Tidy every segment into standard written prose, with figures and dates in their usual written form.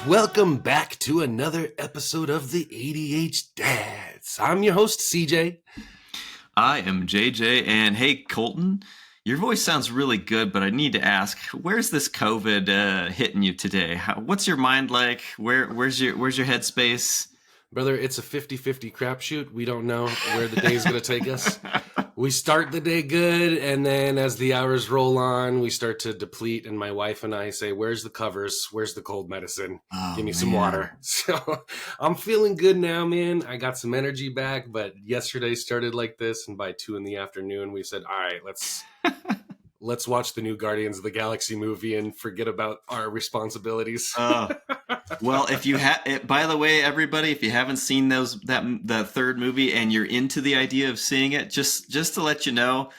welcome back to another episode of the ADHDads. I'm your host, CJ. I am JJ, and hey, Colton, your voice sounds really good, but I need to ask, where's this COVID hitting you today? What's your mind like? Where's your headspace? Brother, it's a 50-50 crapshoot. We don't know where the day is going to take us. We start the day good, and then as the hours roll on, we start to deplete, and my wife and I say, where's the covers? Where's the cold medicine? Give me some water. So I'm feeling good now, man. I got some energy back, but yesterday started like this, and by 2 p.m, we said, all right, let's watch the new Guardians of the Galaxy movie and forget about our responsibilities. Well, if you by the way, everybody, if you haven't seen the third movie and you're into the idea of seeing it, just to let you know,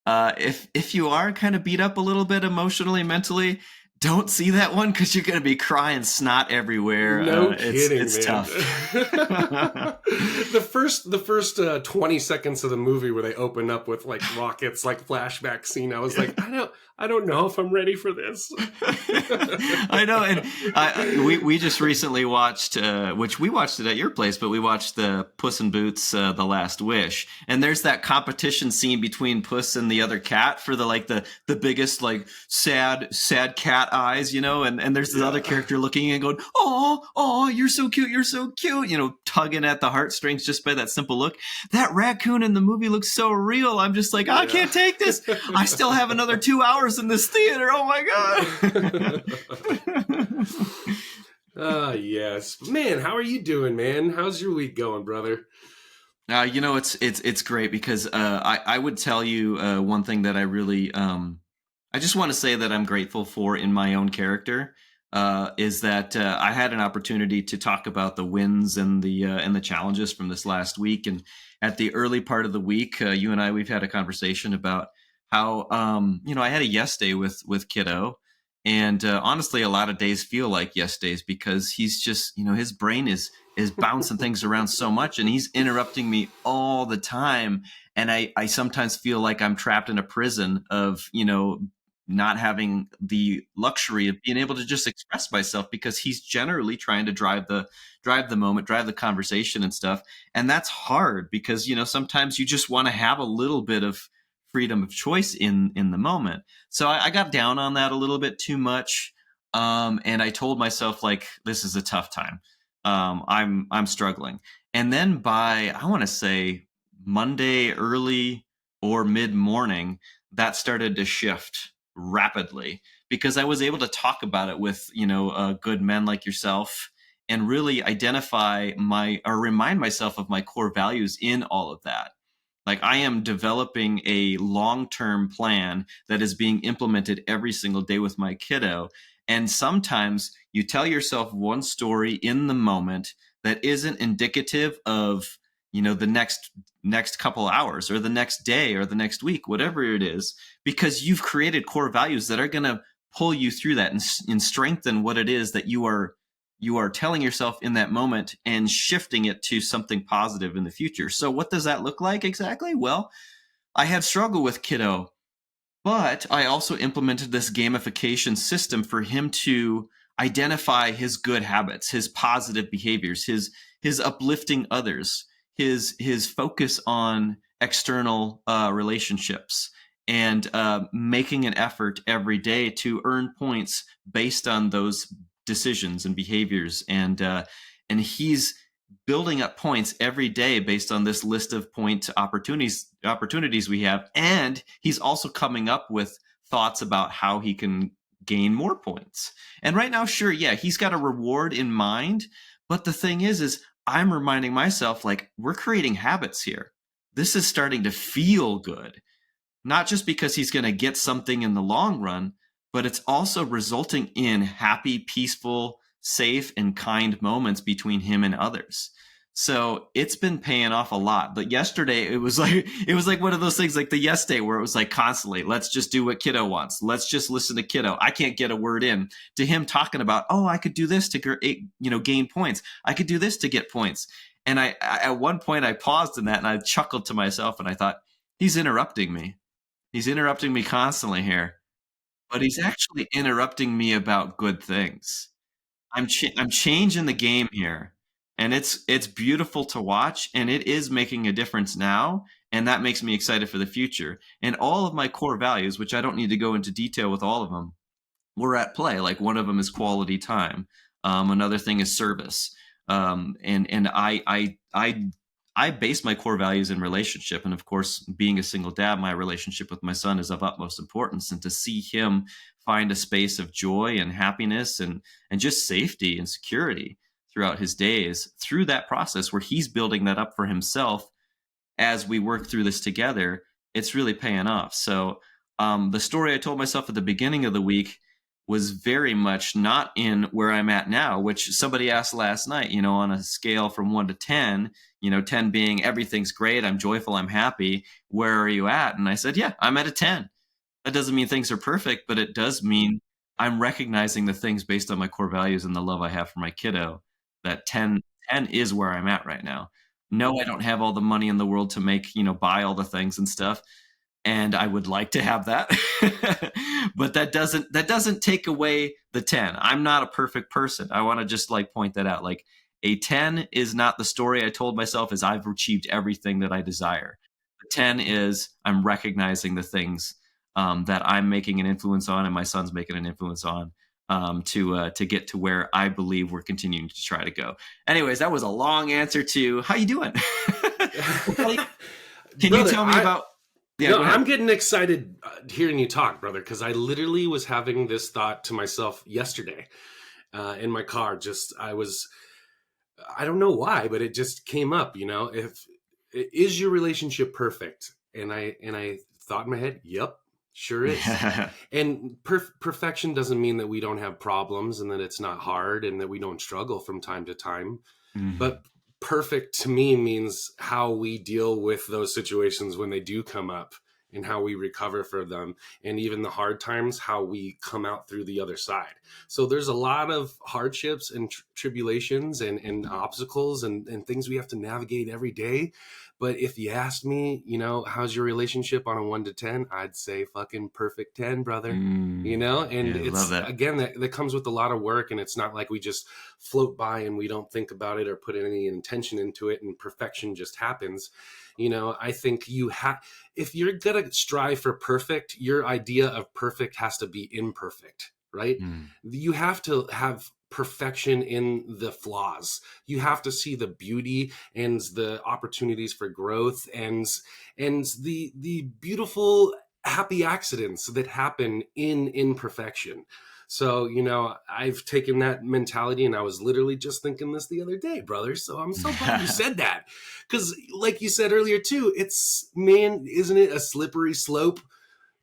if you are kind of beat up a little bit emotionally, mentally, don't see that one because you're going to be crying snot everywhere. No kidding, it's man. tough. The first 20 seconds of the movie where they open up with like rockets, like flashback scene, I was like, I don't know if I'm ready for this. I know, and we just recently watched, which we watched it at your place, but we watched the Puss in Boots: The Last Wish, and there's that competition scene between Puss and the other cat for the biggest like sad cat eyes, and there's this other character looking and going, oh, you're so cute, tugging at the heartstrings just by that simple look. That raccoon in the movie looks so real. I'm just like, I can't take this. I still have another 2 hours in this theater. Oh my god. Yes, man. How are you doing, man? How's your week going, brother? It's great because I would tell you one thing that I really I just want to say that I'm grateful for in my own character is that I had an opportunity to talk about the wins and the challenges from this last week. And at the early part of the week, you and we've had a conversation about how I had a yes day with kiddo, and honestly, a lot of days feel like yes days because he's just his brain is bouncing things around so much, and he's interrupting me all the time, and I sometimes feel like I'm trapped in a prison of not having the luxury of being able to just express myself because he's generally trying to drive the moment, drive the conversation and stuff. And that's hard because, sometimes you just want to have a little bit of freedom of choice in the moment. So I got down on that a little bit too much. And I told myself, like, this is a tough time. I'm struggling. And then by, I want to say Monday early or mid morning, that started to shift rapidly because I was able to talk about it with, good men like yourself and really identify remind myself of my core values in all of that. Like I am developing a long-term plan that is being implemented every single day with my kiddo. And sometimes you tell yourself one story in the moment that isn't indicative of, the next couple hours or the next day or the next week, whatever it is, because you've created core values that are going to pull you through that and strengthen what it is that you are telling yourself in that moment and shifting it to something positive in the future. So what does that look like exactly? Well, I had struggled with kiddo, but I also implemented this gamification system for him to identify his good habits, his positive behaviors, his uplifting others, his focus on external relationships, and making an effort every day to earn points based on those decisions and behaviors. And he's building up points every day based on this list of point opportunities we have. And he's also coming up with thoughts about how he can gain more points. And right now, sure, yeah, he's got a reward in mind. But the thing is I'm reminding myself, like, we're creating habits here. This is starting to feel good, not just because he's going to get something in the long run, but it's also resulting in happy, peaceful, safe, and kind moments between him and others. So it's been paying off a lot. But yesterday it was like one of those things like the yes day where it was like constantly, let's just do what kiddo wants. Let's just listen to kiddo. I can't get a word in to him talking about, I could do this to gain points. I could do this to get points. And I at one point I paused in that and I chuckled to myself and I thought, he's interrupting me. He's interrupting me constantly here, but he's actually interrupting me about good things. I'm changing the game here, and it's beautiful to watch, and it is making a difference now, and that makes me excited for the future. And all of my core values, which I don't need to go into detail with all of them, were at play. Like one of them is quality time. Another thing is service. And I base my core values in relationship, and of course, being a single dad, my relationship with my son is of utmost importance. And to see him find a space of joy and happiness and just safety and security throughout his days, through that process where he's building that up for himself as we work through this together, it's really paying off. So the story I told myself at the beginning of the week was very much not in where I'm at now, which somebody asked last night, on a scale from 1 to 10, 10 being everything's great, I'm joyful, I'm happy. Where are you at? And I said, yeah, I'm at a 10. That doesn't mean things are perfect, but it does mean I'm recognizing the things based on my core values and the love I have for my kiddo. That 10 is where I'm at right now. No, I don't have all the money in the world to make, buy all the things and stuff. And I would like to have that. But that doesn't take away the 10. I'm not a perfect person. I want to just like point that out. Like a 10 is not the story I told myself is I've achieved everything that I desire. The 10 is I'm recognizing the things that I'm making an influence on and my son's making an influence on, to get to where I believe we're continuing to try to go. Anyways, that was a long answer to how you doing? Can you Brother, tell me about? Yeah, no, go ahead. I'm getting excited hearing you talk, brother, because I literally was having this thought to myself yesterday in my car. I don't know why, but it just came up. If is your relationship perfect? And I thought in my head, yep, sure is. And perfection doesn't mean that we don't have problems and that it's not hard and that we don't struggle from time to time. Mhm. But perfect to me means how we deal with those situations when they do come up and how we recover from them. And even the hard times, how we come out through the other side. So there's a lot of hardships and tribulations and obstacles and things we have to navigate every day. But if you asked me, how's your relationship on a 1 to 10, I'd say fucking perfect 10, brother. And Yeah, I love it's that. again that comes with a lot of work, and it's not like we just float by and we don't think about it or put any intention into it and perfection just happens. I think if you're gonna strive for perfect, your idea of perfect has to be imperfect, right? Mm. You have to have perfection in the flaws. You have to see the beauty and the opportunities for growth and the beautiful happy accidents that happen in imperfection. So, I've taken that mentality, and I was literally just thinking this the other day, brother. So I'm so glad you said that. Because, like you said earlier, too, man, isn't it a slippery slope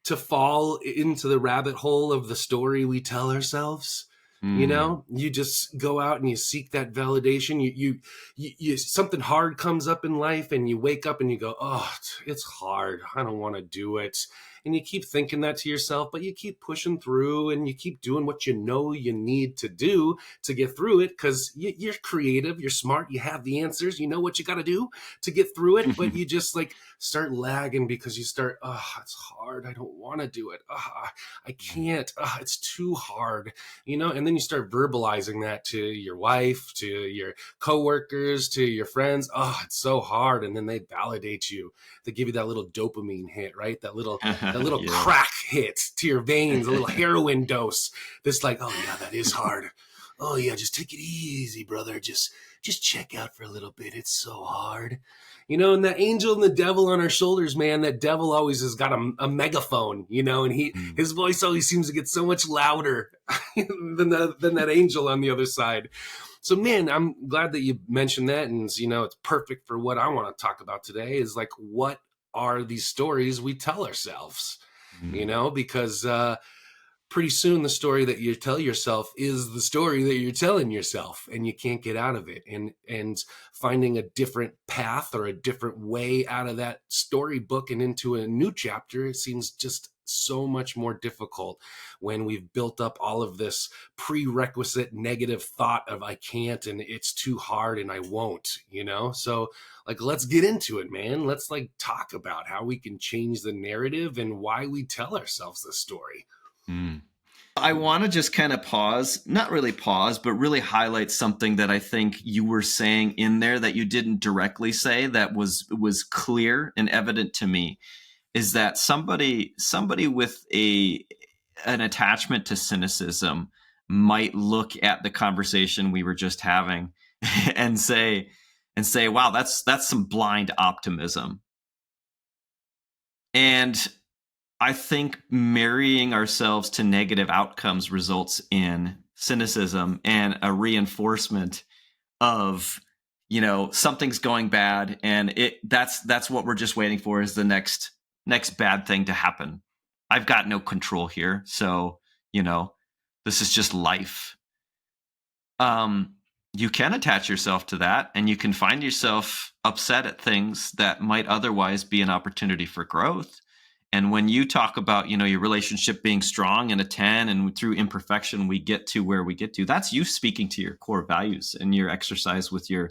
to fall into the rabbit hole of the story we tell ourselves? Mm. You just go out and you seek that validation. Something hard comes up in life, and you wake up and you go, oh, it's hard, I don't want to do it. And you keep thinking that to yourself, but you keep pushing through and you keep doing what you need to do to get through it, because you're creative, you're smart, you have the answers, you know what you got to do to get through it. But you just like start lagging because you start, oh, it's hard, I don't want to do it, I can't, it's too hard. And then you start verbalizing that to your wife, to your coworkers, to your friends. Oh, it's so hard. And then they validate you. They give you that little dopamine hit, right? That little Yeah. crack hit to your veins, a little heroin dose. That's like, oh yeah, that is hard. Oh yeah, just take it easy, brother. Just check out for a little bit. It's so hard. And the angel and the devil on our shoulders, man, that devil always has got a megaphone, and Mm. his voice always seems to get so much louder than that angel on the other side. So, man, I'm glad that you mentioned that, and it's perfect for what I want to talk about today. Is like, what are these stories we tell ourselves? Mm. Because pretty soon the story that you tell yourself is the story that you're telling yourself, and you can't get out of it. And finding a different path or a different way out of that storybook and into a new chapter, it seems just so much more difficult when we've built up all of this prerequisite negative thought of I can't, and it's too hard, and I won't. So like, let's get into it, man. Let's like talk about how we can change the narrative and why we tell ourselves this story. Mm. I want to just kind of pause, not really pause, but really highlight something that I think you were saying in there that you didn't directly say, that was clear and evident to me, is that somebody with an attachment to cynicism might look at the conversation we were just having and say wow, that's some blind optimism. And I think marrying ourselves to negative outcomes results in cynicism and a reinforcement of, something's going bad, and that's what we're just waiting for, is the next bad thing to happen. I've got no control here, so this is just life. You can attach yourself to that, and you can find yourself upset at things that might otherwise be an opportunity for growth. And when you talk about, your relationship being strong and a 10, and through imperfection, we get to where we get to, that's you speaking to your core values and your exercise with your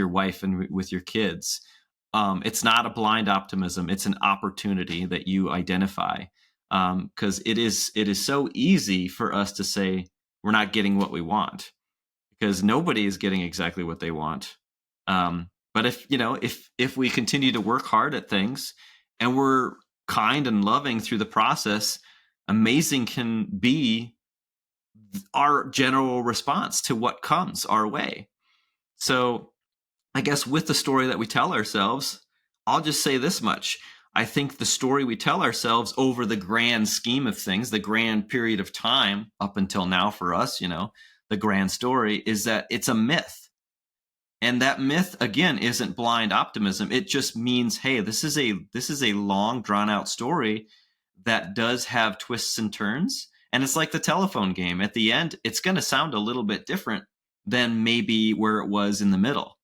wife and with your kids. It's not a blind optimism. It's an opportunity that you identify. Because it is so easy for us to say we're not getting what we want, because nobody is getting exactly what they want. But if we continue to work hard at things, and we're kind and loving through the process, amazing can be our general response to what comes our way. So I guess with the story that we tell ourselves, I'll just say this much. I think the story we tell ourselves over the grand scheme of things, the grand period of time up until now for us, the grand story, is that it's a myth. And that myth, again, isn't blind optimism. It just means, hey, this is a long, drawn-out story that does have twists and turns. And it's like the telephone game. At the end, it's going to sound a little bit different than maybe where it was in the middle.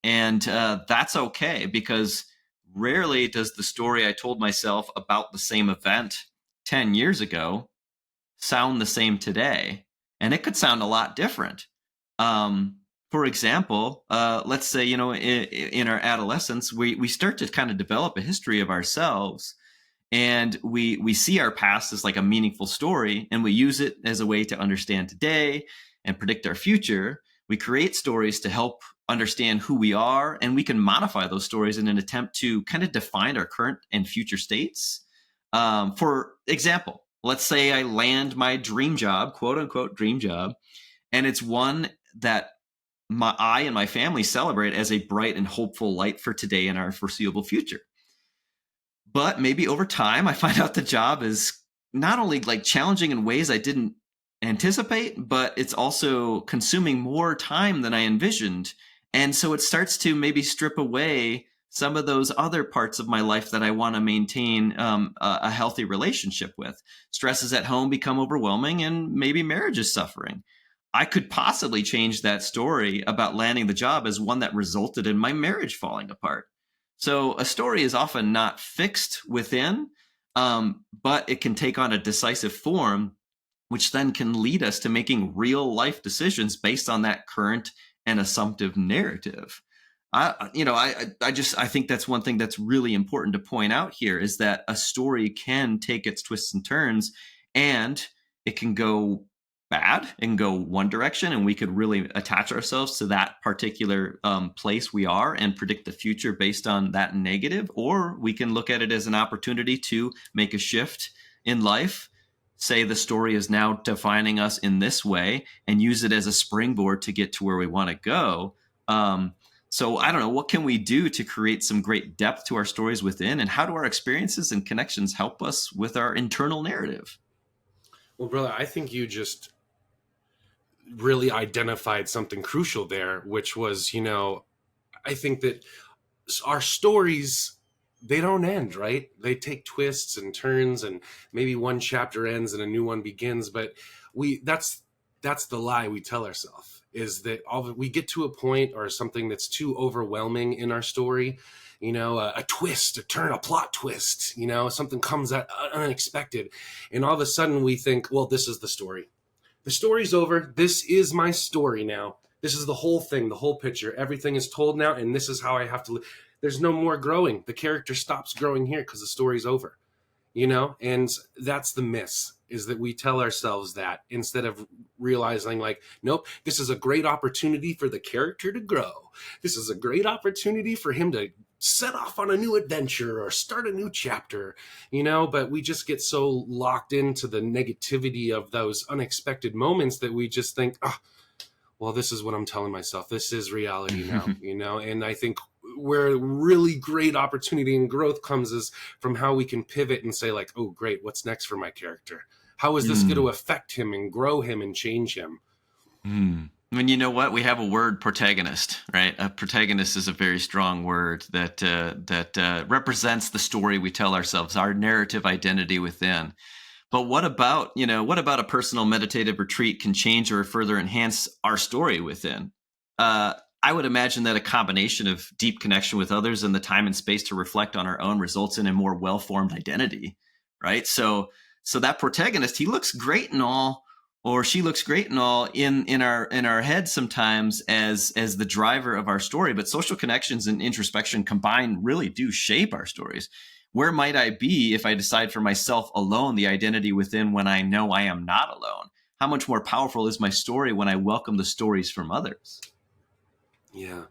And that's okay, because rarely does the story I told myself about the same event 10 years ago sound the same today. And it could sound a lot different. For example, let's say, in our adolescence, we start to kind of develop a history of ourselves, and we see our past as like a meaningful story, and we use it as a way to understand today and predict our future. We create stories to help understand who we are, and we can modify those stories in an attempt to kind of define our current and future states. For example, let's say I land my dream job, quote unquote dream job, and it's one that I and my family celebrate as a bright and hopeful light for today and our foreseeable future. But maybe over time, I find out the job is not only like challenging in ways I didn't anticipate, but it's also consuming more time than I envisioned. And so it starts to maybe strip away some of those other parts of my life that I want to maintain a healthy relationship with. Stresses at home become overwhelming, and maybe marriage is suffering. I could possibly change that story about landing the job as one that resulted in my marriage falling apart. So a story is often not fixed within, but it can take on a decisive form, which then can lead us to making real life decisions based on that current and assumptive narrative. I think that's one thing that's really important to point out here, is that a story can take its twists and turns, and it can go bad and go one direction, and we could really attach ourselves to that particular place we are and predict the future based on that negative. Or we can look at it as an opportunity to make a shift in life, say the story is now defining us in this way, and use it as a springboard to get to where we want to go. So I don't know, what can we do to create some great depth to our stories within, and how do our experiences and connections help us with our internal narrative? Well, brother, I think you just really identified something crucial there, which was, I think that our stories, they don't end, right? They take twists and turns, and maybe one chapter ends and a new one begins. But that's the lie we tell ourselves, is that we get to a point or something that's too overwhelming in our story, a twist, a turn, a plot twist, something comes out unexpected. And all of a sudden we think, well, this is the story. The story's over. This is my story now. This is the whole thing, the whole picture. Everything is told now, and this is how I have to live. There's no more growing. The character stops growing here because the story's over. and that's the miss, is that we tell ourselves that instead of realizing like, nope, this is a great opportunity for the character to grow. This is a great opportunity for him to set off on a new adventure or start a new chapter, but we just get so locked into the negativity of those unexpected moments that we just think, oh, well, this is what I'm telling myself. This is reality now, and I think where really great opportunity and growth comes is from how we can pivot and say like, oh, great, what's next for my character? How is this going to affect him and grow him and change him? I mean, you know what? We have a word, protagonist, right? A protagonist is a very strong word that represents the story we tell ourselves, our narrative identity within. But what about a personal meditative retreat can change or further enhance our story within? I would imagine that a combination of deep connection with others and the time and space to reflect on our own results in a more well-formed identity, right? So that protagonist, he looks great and all, or she looks great and all in our head sometimes as the driver of our story. But social connections and introspection combined really do shape our stories. Where might I be if I decide for myself alone, the identity within, when I know I am not alone? How much more powerful is my story when I welcome the stories from others? Yeah.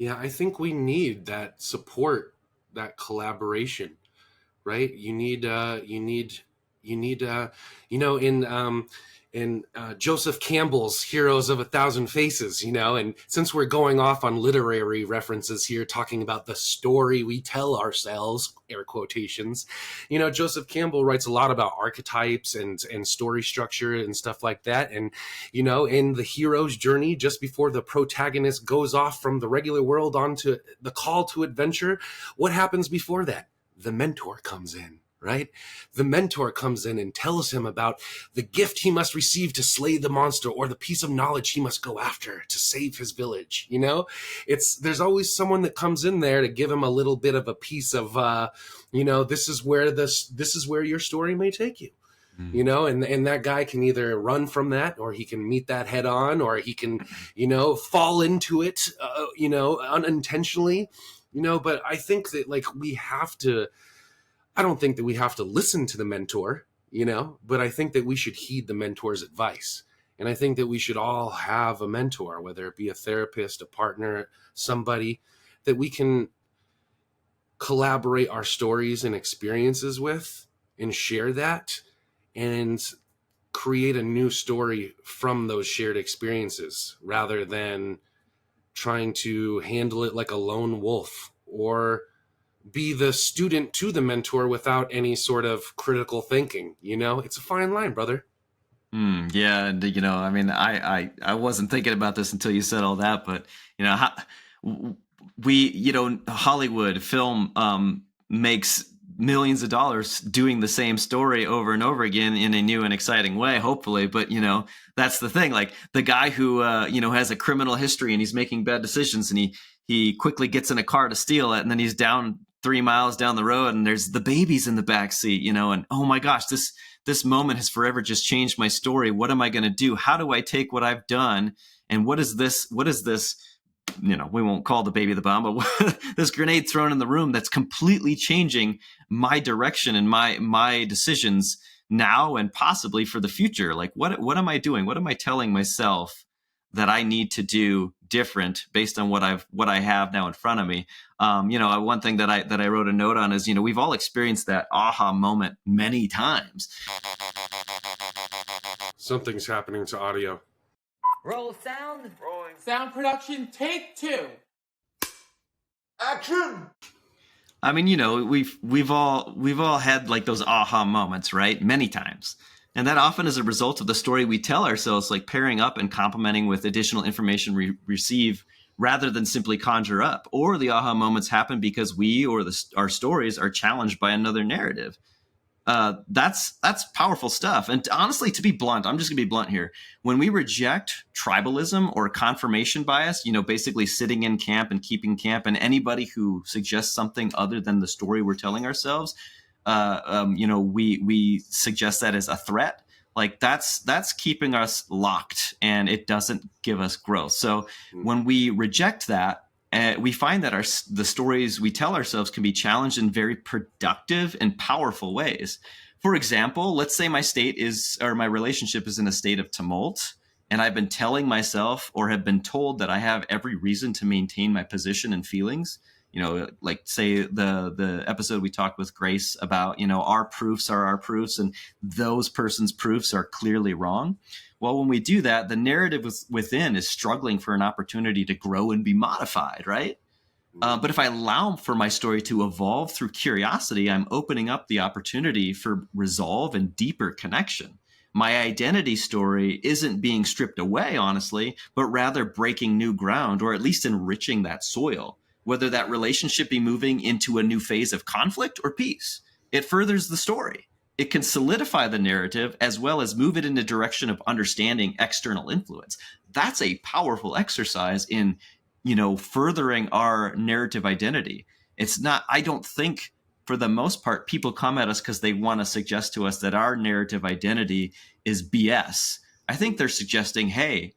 I think we need that support, that collaboration, right? You need in Joseph Campbell's Heroes of a Thousand Faces, and since we're going off on literary references here, talking about the story we tell ourselves, air quotations, Joseph Campbell writes a lot about archetypes and story structure and stuff like that. And, in the hero's journey, just before the protagonist goes off from the regular world onto the call to adventure, what happens before that? The mentor comes in. Right? The mentor comes in and tells him about the gift he must receive to slay the monster, or the piece of knowledge he must go after to save his village. There's always someone that comes in there to give him a little bit of a piece of, this is where your story may take you. And that guy can either run from that, or he can meet that head on, or he can, fall into it, unintentionally, but I think that I don't think that we have to listen to the mentor, but I think that we should heed the mentor's advice. And I think that we should all have a mentor, whether it be a therapist, a partner, somebody that we can collaborate our stories and experiences with and share that and create a new story from those shared experiences, rather than trying to handle it like a lone wolf or be the student to the mentor without any sort of critical thinking. It's a fine line, brother. Yeah, and I mean, I wasn't thinking about this until you said all that, but Hollywood film makes millions of dollars doing the same story over and over again in a new and exciting way, hopefully. But that's the thing. Like the guy who has a criminal history and he's making bad decisions, and he quickly gets in a car to steal it, and then he's down 3 miles down the road and there's the babies in the back seat, and oh my gosh, this moment has forever just changed my story. What am I going to do? How do I take what I've done? And what is this, we won't call the baby the bomb, but this grenade thrown in the room that's completely changing my direction and my decisions now and possibly for the future. Like what am I doing? What am I telling myself that I need to do different based on what I have now in front of me? One thing that I wrote a note on is, we've all experienced that aha moment many times. Something's happening to audio. Roll sound. Rolling. Sound production, take 2. Action. I mean, we've all had like those aha moments, right? Many times. And that often is a result of the story we tell ourselves, like pairing up and complementing with additional information we receive rather than simply conjure up. Or the aha moments happen because we or our stories are challenged by another narrative. That's powerful stuff. And honestly, to be blunt, I'm just gonna be blunt here. When we reject tribalism or confirmation bias, basically sitting in camp and keeping camp, and anybody who suggests something other than the story we're telling ourselves, we suggest that as a threat. Like that's keeping us locked, and it doesn't give us growth. So when we reject that, we find that the stories we tell ourselves can be challenged in very productive and powerful ways. For example, let's say my relationship is in a state of tumult, and I've been telling myself or have been told that I have every reason to maintain my position and feelings. Like say the episode we talked with Grace about, our proofs are our proofs and those person's proofs are clearly wrong. Well, when we do that, the narrative within is struggling for an opportunity to grow and be modified, right? But if I allow for my story to evolve through curiosity, I'm opening up the opportunity for resolve and deeper connection. My identity story isn't being stripped away, honestly, but rather breaking new ground, or at least enriching that soil, whether that relationship be moving into a new phase of conflict or peace. It furthers the story. It can solidify the narrative as well as move it in the direction of understanding external influence. That's a powerful exercise in, furthering our narrative identity. It's not, I don't think for the most part, people come at us because they want to suggest to us that our narrative identity is BS. I think they're suggesting, hey,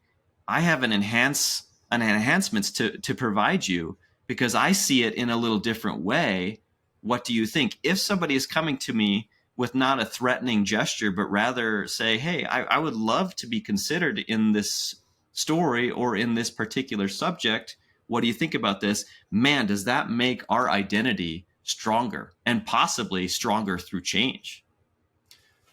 I have an enhancements to provide you because I see it in a little different way. What do you think? If somebody is coming to me with not a threatening gesture, but rather say, hey, I would love to be considered in this story or in this particular subject. What do you think about this? Man, does that make our identity stronger and possibly stronger through change?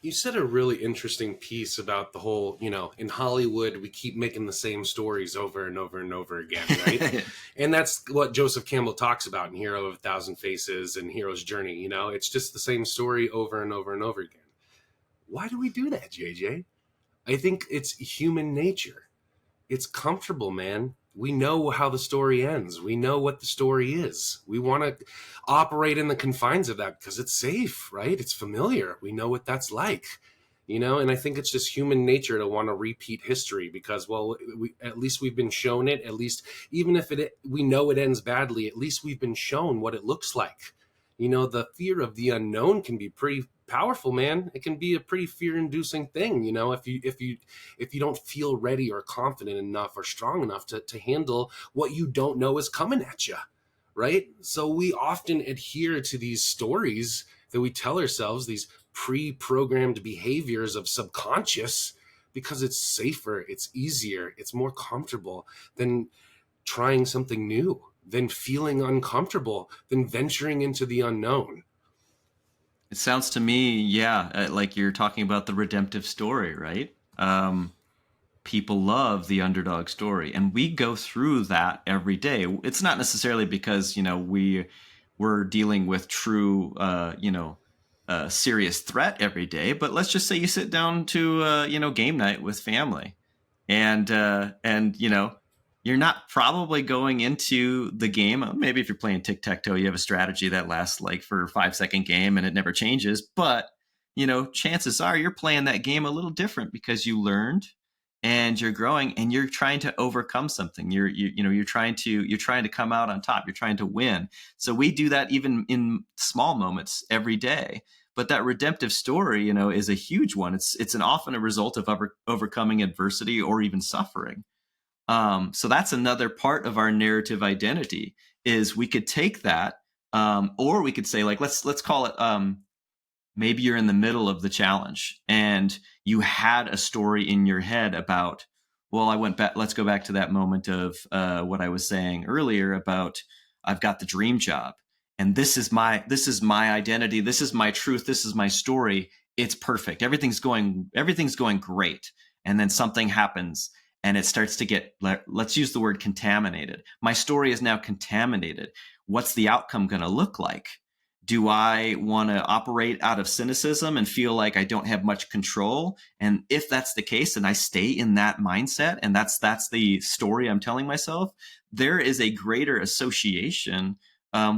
You said a really interesting piece about the whole, in Hollywood, we keep making the same stories over and over and over again, right? And that's what Joseph Campbell talks about in Hero of a Thousand Faces and Hero's Journey. It's just the same story over and over and over again. Why do we do that, JJ? I think it's human nature. It's comfortable, man. We know how the story ends. We know what the story is. We want to operate in the confines of that because it's safe, right? It's familiar. We know what that's like, and I think it's just human nature to want to repeat history because, well, at least we've been shown it. At least, even if we know it ends badly, at least we've been shown what it looks like. The fear of the unknown can be pretty powerful, man. It can be a pretty fear-inducing thing, if you don't feel ready or confident enough or strong enough to handle what you don't know is coming at you, right? So we often adhere to these stories that we tell ourselves, these pre-programmed behaviors of subconscious, because it's safer, it's easier, it's more comfortable than trying something new, than feeling uncomfortable, than venturing into the unknown. It sounds to me, like you're talking about the redemptive story, right? People love the underdog story, and we go through that every day. It's not necessarily because we're dealing with true, serious threat every day, but let's just say you sit down to game night with family, and you're not probably going into the game. Maybe if you're playing tic-tac-toe, you have a strategy that lasts like for a 5-second game and it never changes. But, chances are you're playing that game a little different because you learned and you're growing and you're trying to overcome something. You're trying to come out on top. You're trying to win. So we do that even in small moments every day. But that redemptive story, is a huge one. It's often a result of overcoming adversity or even suffering. So that's another part of our narrative identity is we could take that, or we could say, like, let's call it, maybe you're in the middle of the challenge and you had a story in your head about, well, I went back, let's go back to that moment of what I was saying earlier about I've got the dream job and this is my identity. This is my truth. This is my story. It's perfect. Everything's going great. And then something happens and it starts to get, let's use the word contaminated. My story is now contaminated. What's the outcome going to look like? Do I want to operate out of cynicism and feel like I don't have much control? And if that's the case, and I stay in that mindset, and that's the story I'm telling myself, there is a greater association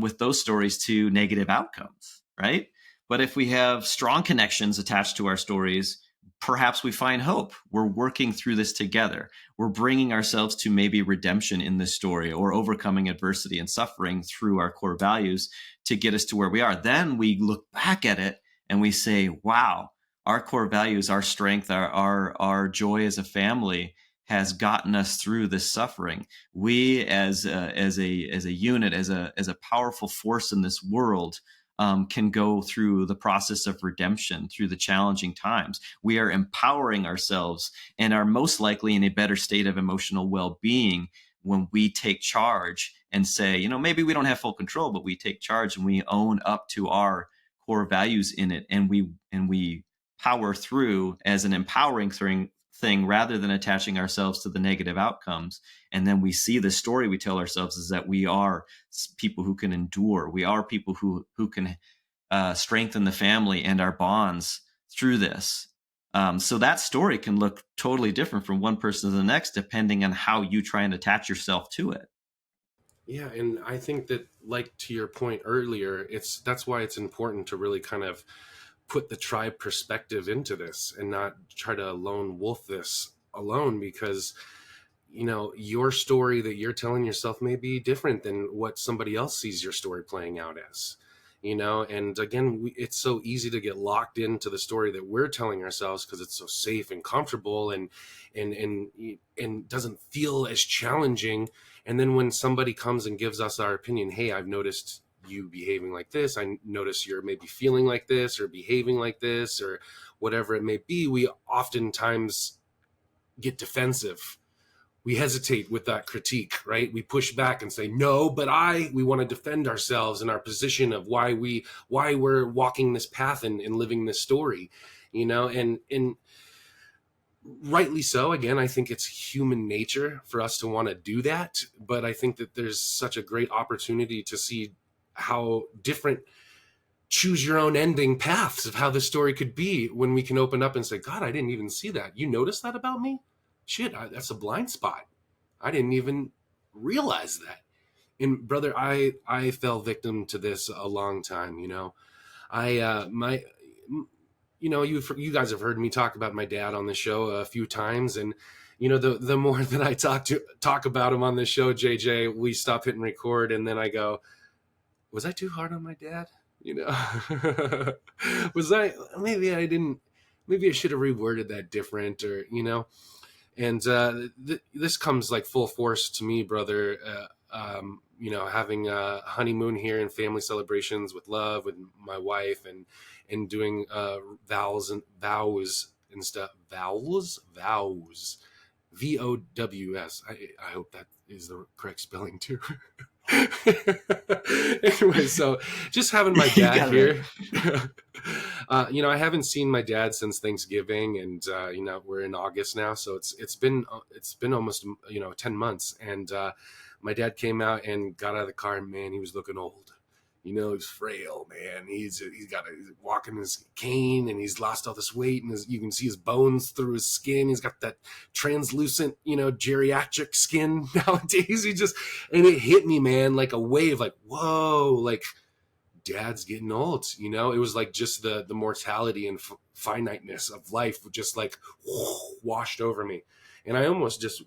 with those stories to negative outcomes, right? But if we have strong connections attached to our stories, perhaps we find hope. We're working through this together. We're bringing ourselves to maybe redemption in this story or overcoming adversity and suffering through our core values to get us to where we are. Then we look back at it and we say, wow, our core values, our strength, our joy as a family, has gotten us through this suffering. We, as a unit, as a powerful force in this world, can go through the process of redemption through the challenging times. We are empowering ourselves and are most likely in a better state of emotional well-being when we take charge and say, maybe we don't have full control, but we take charge and we own up to our core values in it, and we power through as an empowering thing rather than attaching ourselves to the negative outcomes. And then we see the story we tell ourselves is that we are people who can endure. We are people who can strengthen the family and our bonds through this. So that story can look totally different from one person to the next, depending on how you try and attach yourself to it. Yeah, and I think that, like to your point earlier, that's why it's important to really kind of put the tribe perspective into this and not try to lone wolf this alone, because your story that you're telling yourself may be different than what somebody else sees your story playing out as. And again, it's so easy to get locked into the story that we're telling ourselves because it's so safe and comfortable and doesn't feel as challenging. And then when somebody comes and gives us our opinion, hey, I've noticed you behaving like this, I notice you're maybe feeling like this or behaving like this or whatever it may be, we oftentimes get defensive. We hesitate with that critique, right? We push back and say, no, but we want to defend ourselves in our position of why we're walking this path and living this story, and rightly so. Again, I think it's human nature for us to want to do that. But I think that there's such a great opportunity to see how different choose your own ending paths of how the story could be when we can open up and say, God, I didn't even see that. You noticed that about me? Shit, that's a blind spot. I didn't even realize that. And brother, I fell victim to this a long time. You guys have heard me talk about my dad on the show a few times, and the more that I talk about him on the show, JJ, we stop hitting record, and then I go, was I too hard on my dad? Maybe I didn't. Maybe I should have reworded that different, or And this comes like full force to me, brother. Having a honeymoon here and family celebrations with love, with my wife, and doing vows and stuff. Vows. VOWS. I hope that is the correct spelling too. Anyway, so just having my dad here. I haven't seen my dad since Thanksgiving, and we're in August now, so it's been almost 10 months, and my dad came out and got out of the car, and man, he was looking old. He's frail, man. He's walking his cane, and he's lost all this weight, and you can see his bones through his skin. He's got that translucent, geriatric skin nowadays. And it hit me, man, like a wave, like, whoa, like dad's getting old. It was like just the mortality and finiteness of life just like washed over me. And I almost just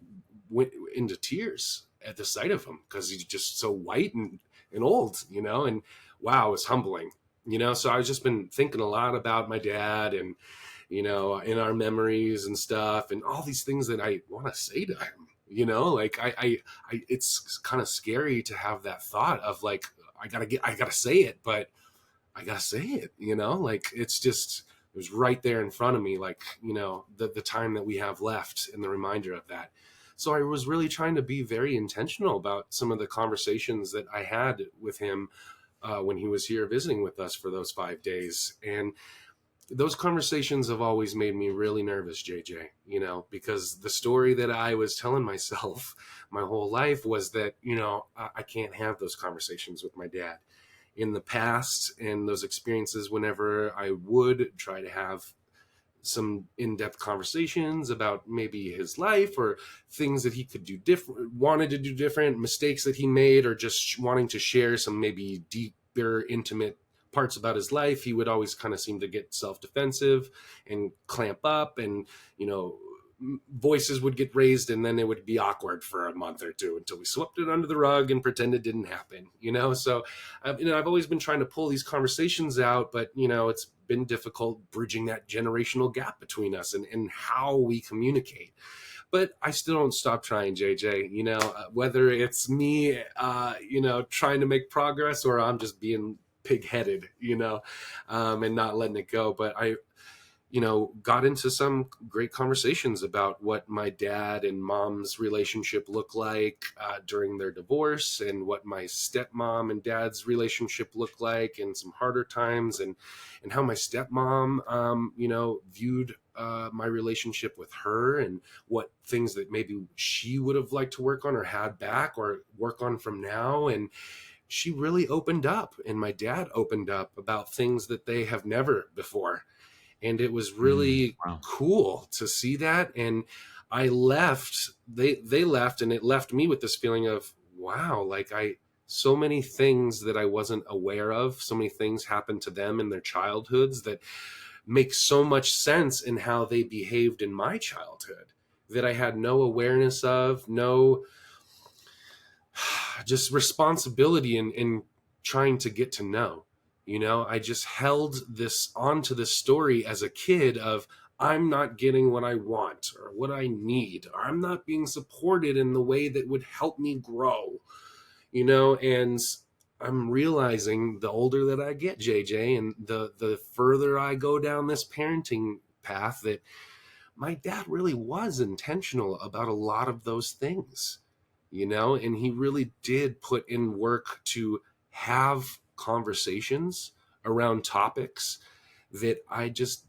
went into tears at the sight of him because he's just so white and old, and wow, it's humbling, so I've just been thinking a lot about my dad and, in our memories and stuff and all these things that I want to say to him, like I it's kind of scary to have that thought of like, I gotta say it, but I gotta say it, like it was right there in front of me, like, the time that we have left and the reminder of that. So I was really trying to be very intentional about some of the conversations that I had with him when he was here visiting with us for those 5 days. And those conversations have always made me really nervous, JJ, because the story that I was telling myself my whole life was that, I can't have those conversations with my dad. In the past and those experiences, whenever I would try to have some in-depth conversations about maybe his life or things that he could do different, wanted to do different, mistakes that he made, or just wanting to share some maybe deeper, intimate parts about his life, he would always kind of seem to get self-defensive and clamp up, and voices would get raised, and then it would be awkward for a month or two until we swept it under the rug and pretend it didn't happen, so I've always been trying to pull these conversations out, but it's been difficult bridging that generational gap between us and how we communicate. but I still don't stop trying, JJ. Whether it's me, trying to make progress, or I'm just being pig-headed, and not letting it go. But I got into some great conversations about what my dad and mom's relationship looked like during their divorce, and what my stepmom and dad's relationship looked like, and some harder times, and how my stepmom, viewed my relationship with her, and what things that maybe she would have liked to work on or had back or work on from now. And she really opened up, and my dad opened up about things that they have never before. And it was really Wow. cool to see that. And I left, they left, and it left me with this feeling of, wow, like so many things that I wasn't aware of, so many things happened to them in their childhoods that make so much sense in how they behaved in my childhood, that I had no awareness of, no just responsibility in trying to get to know. I just held this onto this story as a kid of, I'm not getting what I want or what I need, or I'm not being supported in the way that would help me grow, and I'm realizing the older that I get, JJ, and the further I go down this parenting path, that my dad really was intentional about a lot of those things, and he really did put in work to have conversations around topics that I just,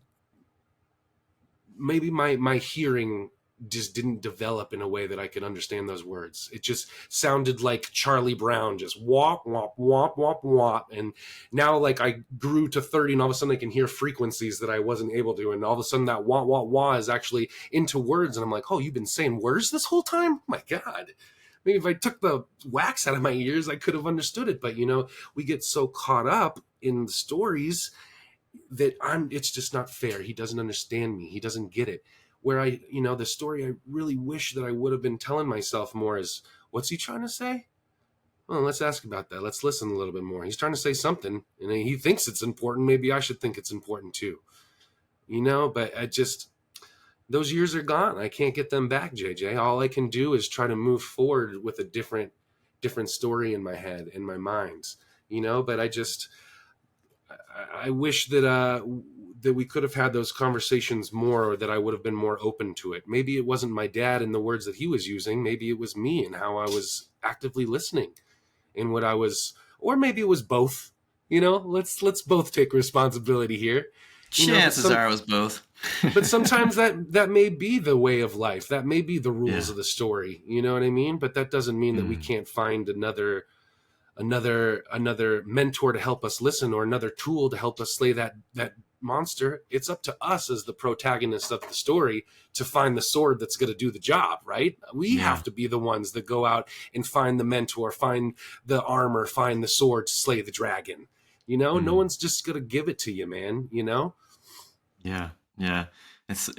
maybe my hearing just didn't develop in a way that I could understand those words. It just sounded like Charlie Brown, just wop, wop, wop, wop, wop. And now, like, I grew to 30, and all of a sudden I can hear frequencies that I wasn't able to. And all of a sudden that wah, wah, wah is actually into words. And I'm like, oh, you've been saying words this whole time? My God. Maybe if I took the wax out of my ears, I could have understood it. But, we get so caught up in the stories that it's just not fair. He doesn't understand me. He doesn't get it. Where the story I really wish that I would have been telling myself more is, what's he trying to say? Well, let's ask about that. Let's listen a little bit more. He's trying to say something, and he thinks it's important. Maybe I should think it's important too. But those years are gone. I can't get them back, JJ. All I can do is try to move forward with a different story in my head, in my mind, but I wish that we could have had those conversations more, or that I would have been more open to it. Maybe it wasn't my dad and the words that he was using. Maybe it was me and how I was actively listening, and what I was, or maybe it was both. Let's both take responsibility here. Chances are it was both. But sometimes that may be the way of life. That may be the rules of the story. You know what I mean? But that doesn't mean that we can't find another mentor to help us listen, or another tool to help us slay that monster. It's up to us as the protagonist of the story to find the sword that's going to do the job, right? We have to be the ones that go out and find the mentor, find the armor, find the sword to slay the dragon. No one's just going to give it to you, man, Yeah. It's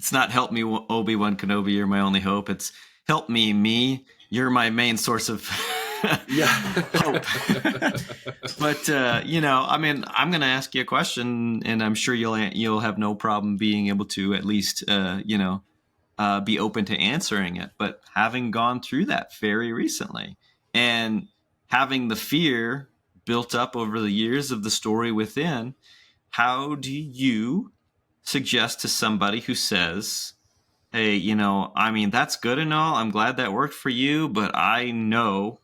it's not help me, Obi-Wan Kenobi, you're my only hope. It's help me, you're my main source of hope. But I'm going to ask you a question, and I'm sure you'll have no problem being able to at least be open to answering it. But having gone through that very recently, and having the fear built up over the years of the story within, how do you suggest to somebody who says, hey, that's good and all, I'm glad that worked for you, but I know,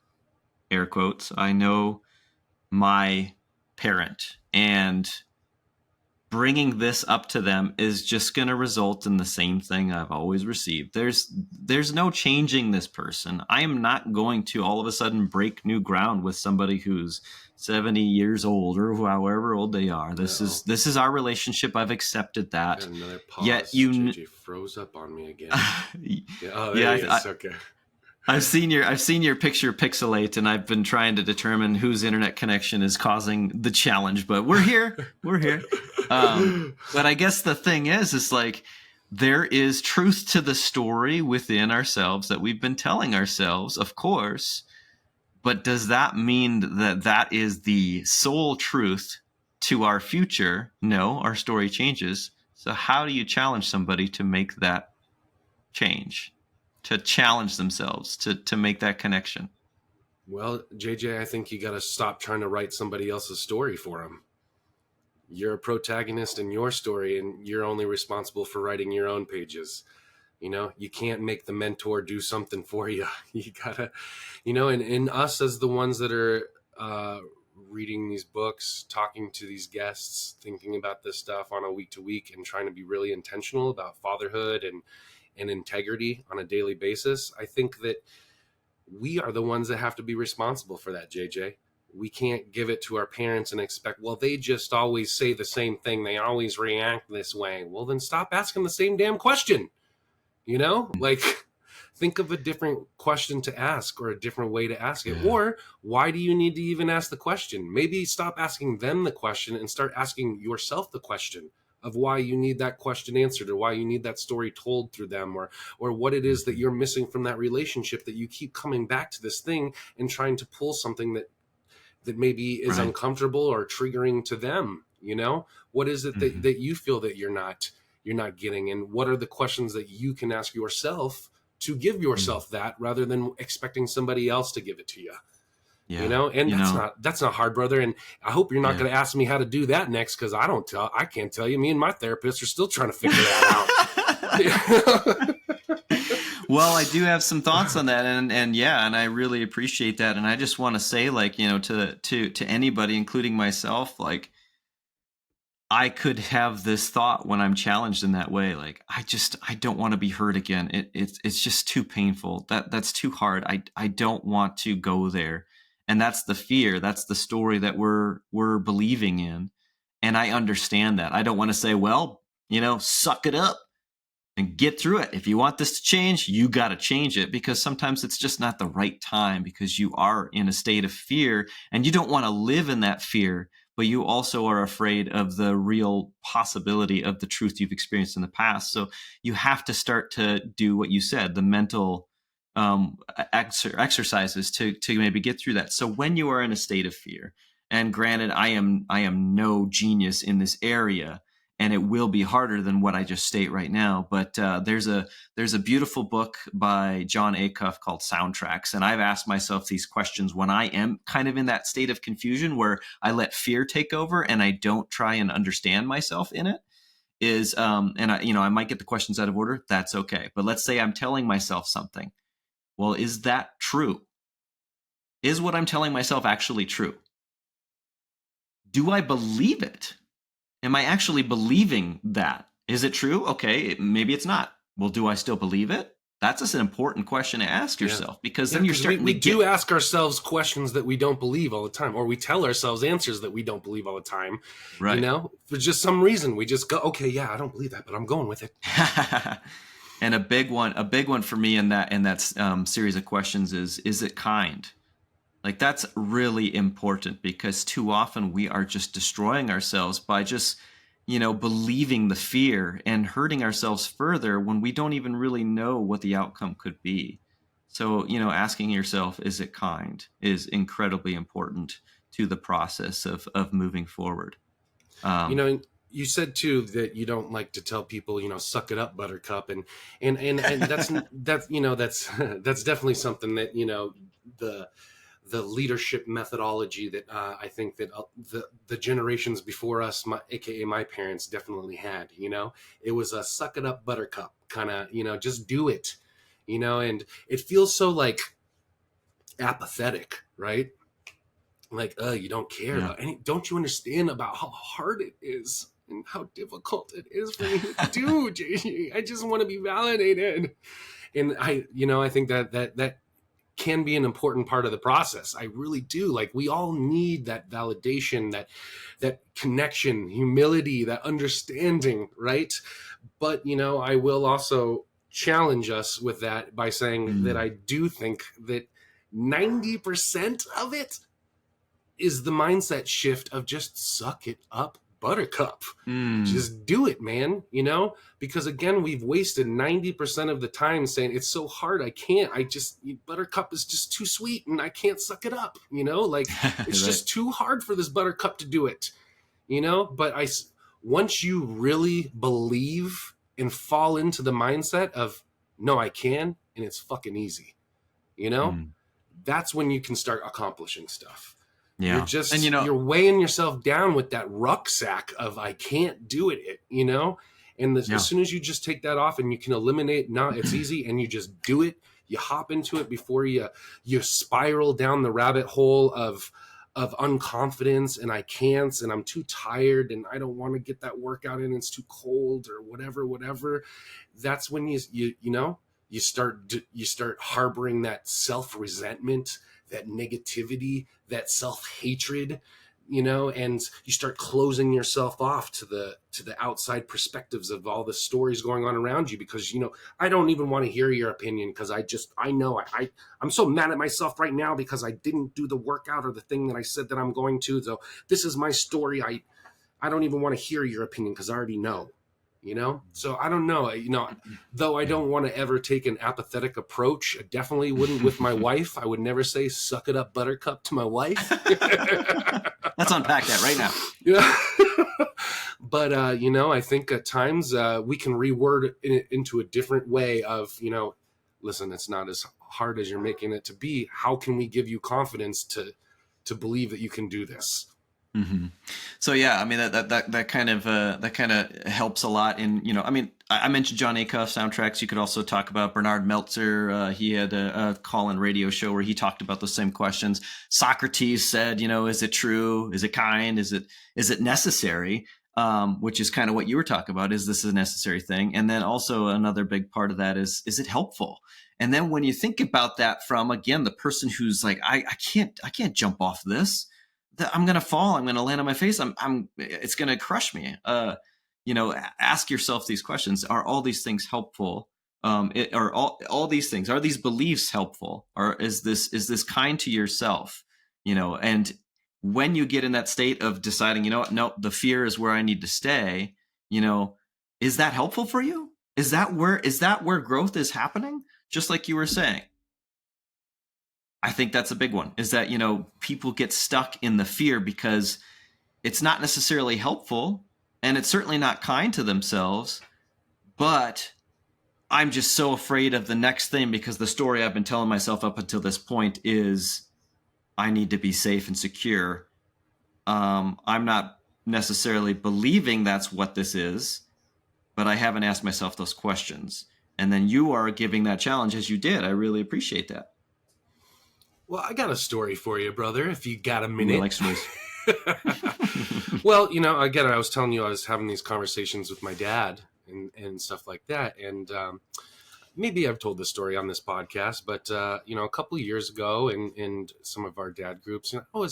air quotes, I know my parent, and bringing this up to them is just going to result in the same thing I've always received. There's no changing this person. I am not going to all of a sudden break new ground with somebody who's 70 years old, or however old they are. This is our relationship. I've accepted that. Another pause. Yet JJ froze up on me again. Okay. I've seen your picture pixelate, and I've been trying to determine whose internet connection is causing the challenge. But we're here. But I guess the thing is like, there is truth to the story within ourselves that we've been telling ourselves, of course. But does that mean that is the sole truth to our future? No, our story changes. So how do you challenge somebody to make that change, to challenge themselves, to make that connection? Well, JJ, I think you got to stop trying to write somebody else's story for them. You're a protagonist in your story, and you're only responsible for writing your own pages. You can't make the mentor do something for you. You gotta, and us as the ones that are reading these books, talking to these guests, thinking about this stuff on a week to week, and trying to be really intentional about fatherhood and integrity on a daily basis. I think that we are the ones that have to be responsible for that, JJ. We can't give it to our parents and expect, well, they just always say the same thing. They always react this way. Well, then stop asking the same damn question. Like, think of a different question to ask, or a different way to ask it. Yeah. Or why do you need to even ask the question? Maybe stop asking them the question and start asking yourself the question of why you need that question answered, or why you need that story told through them, or what it is that you're missing from that relationship, that you keep coming back to this thing and trying to pull something that maybe is Right. uncomfortable or triggering to them. What is it that you feel that you're not getting, and what are the questions that you can ask yourself to give yourself that, rather than expecting somebody else to give it to you? Yeah. And that's not hard, brother. And I hope you're not Yeah. going to ask me how to do that next, because I can't tell you. Me and my therapist are still trying to figure that out. Well, I do have some thoughts on that, and I really appreciate that. And I just want to say, like, to anybody, including myself, like, I could have this thought when I'm challenged in that way, like, I don't want to be hurt again. It's just too painful. That's too hard. I don't want to go there. And that's the fear. That's the story that we're believing in. And I understand that. I don't want to say, well, suck it up and get through it. If you want this to change, you got to change it, because sometimes it's just not the right time, because you are in a state of fear and you don't want to live in that fear, but you also are afraid of the real possibility of the truth you've experienced in the past. So you have to start to do what you said, the mental exercises to maybe get through that. So when you are in a state of fear, and granted, I am no genius in this area, and it will be harder than what I just state right now. But there's a beautiful book by John Acuff called Soundtracks. And I've asked myself these questions when I am kind of in that state of confusion where I let fear take over and I don't try and understand myself in it. I might get the questions out of order. That's okay. But let's say I'm telling myself something. Well, is that true? Is what I'm telling myself actually true? Do I believe it? Am I actually believing that? Is it true? Okay, maybe it's not. Well, do I still believe it? That's an important question to ask yourself, because then you're starting we do ask ourselves questions that we don't believe all the time, or we tell ourselves answers that we don't believe all the time. Right. For just some reason, we just go, okay, yeah, I don't believe that, but I'm going with it. And a big one for me in that series of questions is it kind? Like, that's really important, because too often we are just destroying ourselves by just, believing the fear and hurting ourselves further when we don't even really know what the outcome could be. So, asking yourself, is it kind, is incredibly important to the process of moving forward. You said too that you don't like to tell people, suck it up, buttercup. And that's that's definitely something that, the leadership methodology that I think that the generations before us, aka my parents, definitely had. It was a suck it up, buttercup kind of, just do it, and it feels so like apathetic, right? Like, you don't care about any, don't you understand about how hard it is and how difficult it is for me to do, JJ? I just want to be validated. And I think that can be an important part of the process. I really do. Like, we all need that validation, that connection, humility, that understanding, right? But, I will also challenge us with that by saying that I do think that 90% of it is the mindset shift of just suck it up, buttercup. Just do it, man. Because again, we've wasted 90% of the time saying it's so hard, I can't. Buttercup is just too sweet and I can't suck it up. Like, it's just too hard for this buttercup to do it. But once you really believe and fall into the mindset of no, I can, and it's fucking easy. You know, Mm. that's when you can start accomplishing stuff. Yeah. You're just, and you're weighing yourself down with that rucksack of I can't do it, you know? And Yeah. as soon as you just take that off and you can eliminate, no, it's easy, and you just do it, you hop into it before you spiral down the rabbit hole of unconfidence and I can't, and I'm too tired and I don't want to get that workout in, it's too cold or whatever. That's when you know, you start harboring that self-resentment, that negativity, that self-hatred, you know, and you start closing yourself off to the outside perspectives of all the stories going on around you, because, you know, I don't even want to hear your opinion, because I know I'm so mad at myself right now because I didn't do the workout or the thing that I said that I'm going to. So this is my story. I don't even want to hear your opinion because I already know. You know, so I don't know, you know, though I don't want to ever take an apathetic approach. I definitely wouldn't with my wife. I would never say suck it up, buttercup, to my wife. Let's unpack that right now. Yeah. But, you know, I think at times we can reword it into a different way of, you know, listen, it's not as hard as you're making it to be. How can we give you confidence to believe that you can do this? Mm-hmm. So yeah, I mean that kind of helps a lot. In, you know, I mean, I mentioned John Acuff soundtracks. You could also talk about Bernard Meltzer. He had a call-in radio show where he talked about the same questions. Socrates said, you know, is it true? Is it kind? Is it necessary? Which is kind of what you were talking about. Is this a necessary thing? And then also another big part of that is it helpful? And then when you think about that from, again, the person who's like, I can't jump off this. I'm going to fall. I'm going to land on my face. It's going to crush me. You know, ask yourself these questions. Are all these things helpful? Are all these things, are these beliefs helpful? Or is this kind to yourself? You know, and when you get in that state of deciding, you know what, no, the fear is where I need to stay. You know, is that helpful for you? Is that where growth is happening? Just like you were saying. I think that's a big one, is that, you know, people get stuck in the fear because it's not necessarily helpful and it's certainly not kind to themselves, but I'm just so afraid of the next thing because the story I've been telling myself up until this point is I need to be safe and secure. I'm not necessarily believing that's what this is, but I haven't asked myself those questions. And then you are giving that challenge as you did. I really appreciate that. Well, I got a story for you, brother, if you got a minute. I like stories. Well, you know, again, I was telling you I was having these conversations with my dad and stuff like that. And maybe I've told this story on this podcast, but, you know, a couple of years ago in some of our dad groups, you know,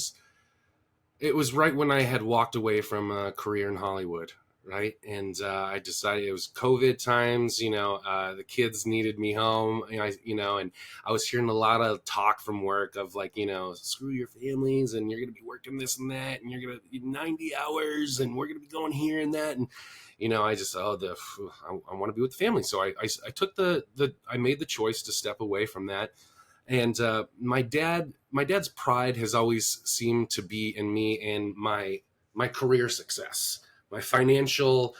it was right when I had walked away from a career in Hollywood. Right. And I decided it was COVID times, you know, the kids needed me home, and I was hearing a lot of talk from work of like, you know, screw your families and you're going to be working this and that and you're going to 90 hours and we're going to be going here and that. And, you know, I just, I want to be with the family. So I took I made the choice to step away from that. And my dad's pride has always seemed to be in me and my career success, my financial,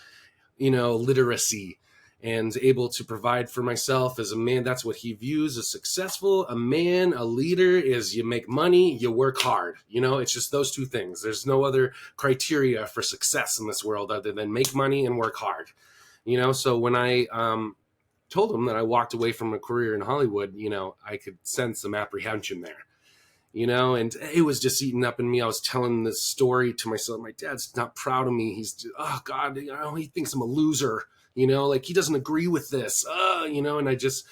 you know, literacy, and able to provide for myself as a man. That's what he views as successful. A man, a leader, is you make money, you work hard. You know, it's just those two things. There's no other criteria for success in this world other than make money and work hard. You know, so when I told him that I walked away from a career in Hollywood, you know, I could sense some apprehension there. You know, and it was just eating up in me. I was telling this story to myself. My dad's not proud of me. He's just, oh God, you know, he thinks I'm a loser, you know, like he doesn't agree with this, you know, and I just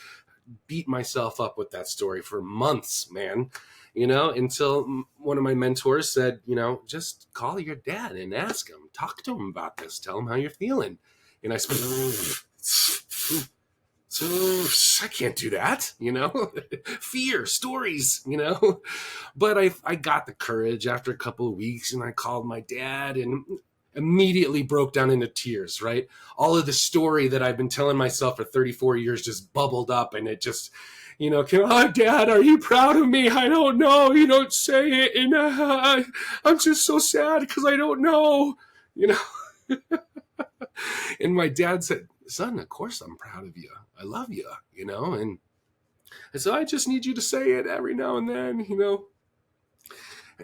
beat myself up with that story for months, man, you know, until one of my mentors said, you know, just call your dad and ask him, talk to him about this, tell him how you're feeling. And I said, I can't do that, you know, fear, stories, you know, but I got the courage after a couple of weeks and I called my dad and immediately broke down into tears, right? All of the story that I've been telling myself for 34 years just bubbled up and it just, you know, oh, Dad, are you proud of me? I don't know. You don't say it. And I'm just so sad because I don't know, you know. And my dad said, son, of course I'm proud of you. I love you, and so I just need you to say it every now and then,